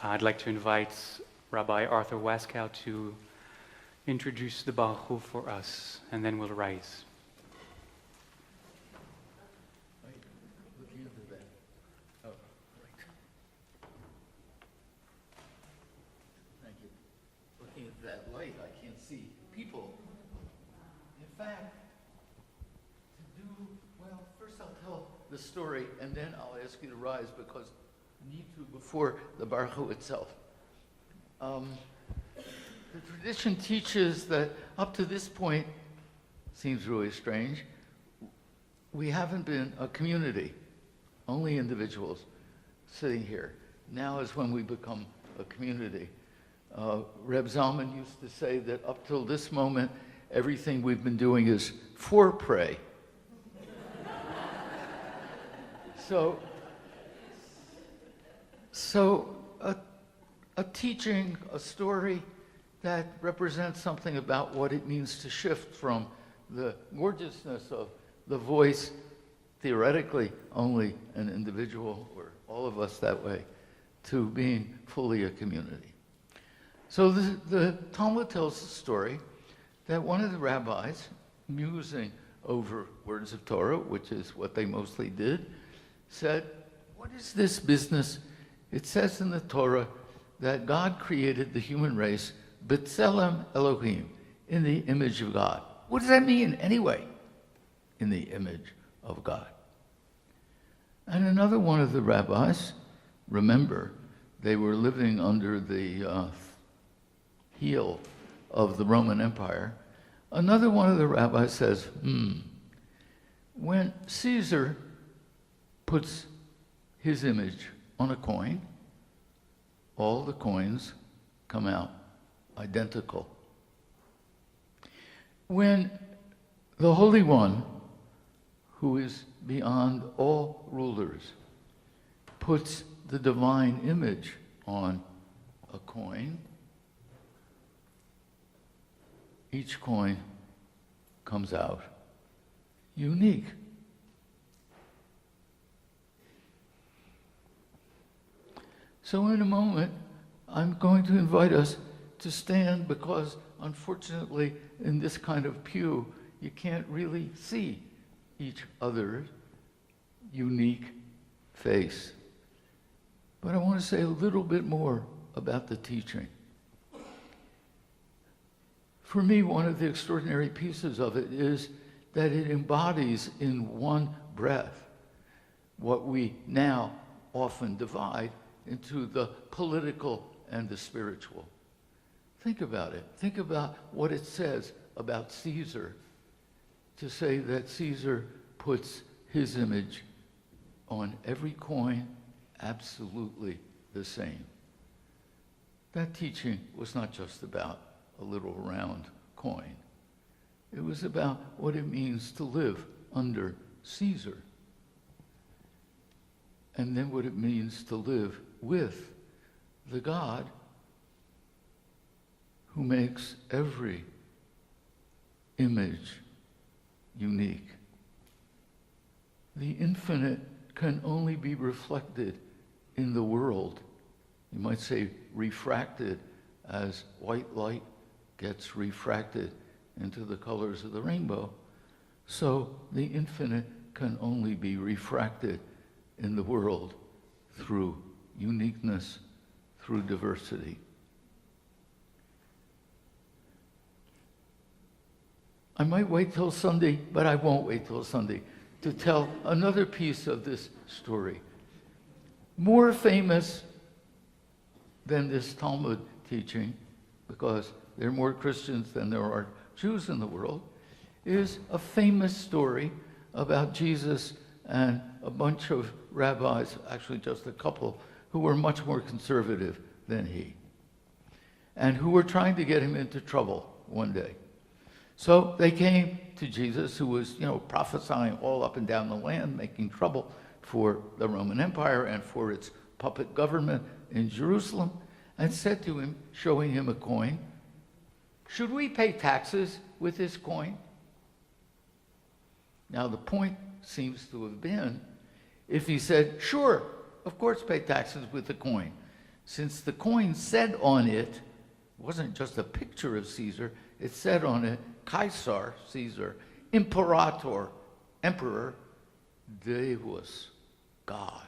I'd like to invite Rabbi Arthur Waskow to introduce the Barchu for us, and then we'll rise. Looking into that. Oh, right. Thank you. Looking at that light, I can't see people. In fact, first I'll tell the story, and then I'll ask you to rise because I need to before the Barchu itself. The tradition teaches that up to this point, seems really strange, we haven't been a community, only individuals sitting here. Now is when we become a community. Reb Zalman used to say that up till this moment, everything we've been doing is foreplay. So a teaching, a story that represents something about what it means to shift from the gorgeousness of the voice, theoretically only an individual, or all of us that way, to being fully a community. So the Talmud tells the story that one of the rabbis, musing over words of Torah, which is what they mostly did, said, what is this business? It says in the Torah that God created the human race, B'Tselem Elohim, in the image of God. What does that mean anyway? In the image of God. And another one of the rabbis, remember, they were living under the heel of the Roman Empire. Another one of the rabbis says, when Caesar puts his image on a coin, all the coins come out identical. When the Holy One, who is beyond all rulers, puts the divine image on a coin, each coin comes out unique. So in a moment, I'm going to invite us to stand because, unfortunately, in this kind of pew, you can't really see each other's unique face. But I want to say a little bit more about the teaching. For me, one of the extraordinary pieces of it is that it embodies in one breath what we now often divide into the political and the spiritual. Think about it. Think about what it says about Caesar, to say that Caesar puts his image on every coin absolutely the same. That teaching was not just about a little round coin. It was about what it means to live under Caesar, and then what it means to live with the God who makes every image unique. The infinite can only be reflected in the world. You might say refracted, as white light gets refracted into the colors of the rainbow. So the infinite can only be refracted in the world through uniqueness, through diversity. I might wait till Sunday, but I won't wait till Sunday to tell another piece of this story. More famous than this Talmud teaching, because there are more Christians than there are Jews in the world, is a famous story about Jesus and a bunch of rabbis, actually just a couple, who were much more conservative than he, and who were trying to get him into trouble one day. So they came to Jesus, who was, prophesying all up and down the land, making trouble for the Roman Empire and for its puppet government in Jerusalem, and said to him, showing him a coin, "Should we pay taxes with this coin?" Now the point seems to have been, if he said, "Sure, of course pay taxes with the coin," since the coin said on it, wasn't just a picture of Caesar, it said on it, Caesar, Caesar, Imperator, Emperor, Deus, God.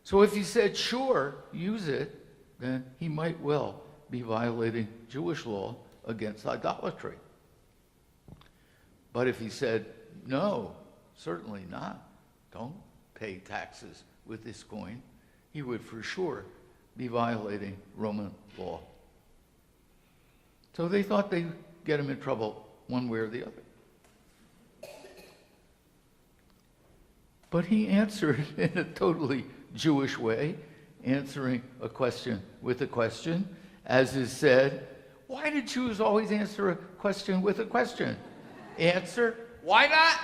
So if he said, sure, use it, then he might well be violating Jewish law against idolatry. But if he said, no, certainly not, don't pay taxes with this coin, he would for sure be violating Roman law. So they thought they'd get him in trouble one way or the other. But he answered in a totally Jewish way, answering a question with a question, as is said, why do Jews always answer a question with a question? Answer, why not?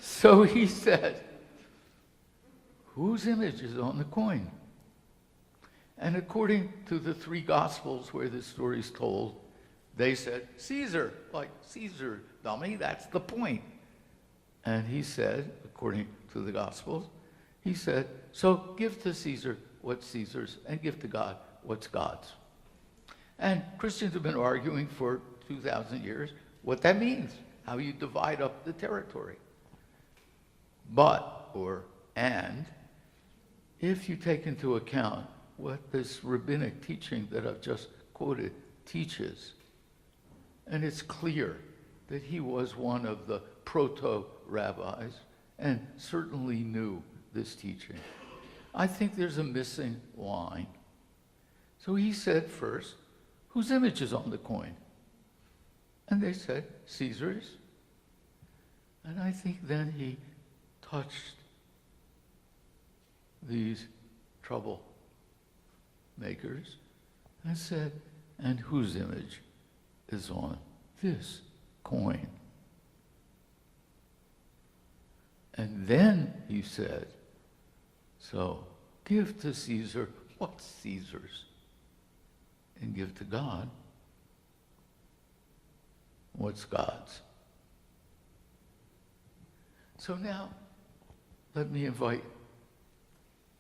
So he said, whose image is on the coin? And according to the three Gospels where this story is told, they said, Caesar, like Caesar, dummy, that's the point. And he said, according to the Gospels, he said, so give to Caesar what's Caesar's and give to God what's God's. And Christians have been arguing for 2,000 years what that means, how you divide up the territory. But, and, if you take into account what this rabbinic teaching that I've just quoted teaches, and it's clear that he was one of the proto-rabbis and certainly knew this teaching, I think there's a missing line. So he said first, whose image is on the coin? And they said, Caesar's. And I think then he touched these troublemakers and said, and whose image is on this coin? And then he said, so give to Caesar what's Caesar's, and give to God what's God's. So now, let me invite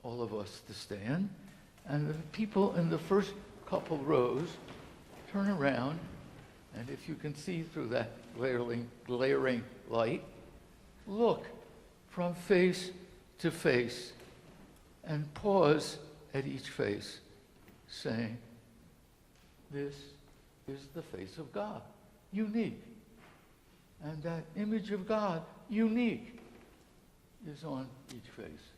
all of us to stand, and the people in the first couple rows turn around, and if you can see through that glaring light, look from face to face and pause at each face, saying, this is the face of God, unique. And that image of God, unique, is on each face.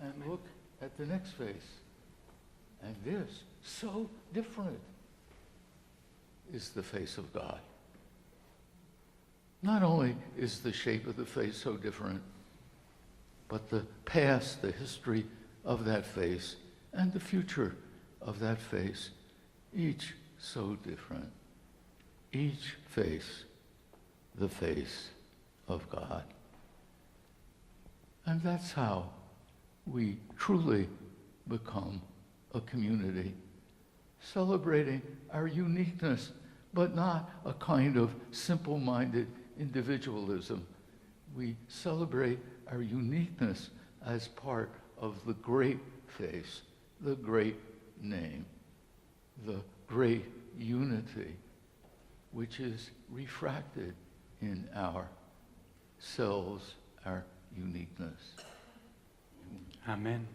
And look at the next face. And this, so different, is the face of God. Not only is the shape of the face so different, but the past, the history of that face, and the future of that face, each so different. Each face, the face of God. And that's how we truly become a community, celebrating our uniqueness, but not a kind of simple-minded individualism. We celebrate our uniqueness as part of the great face, the great name, the great unity, which is refracted in our selves, our uniqueness. Amen.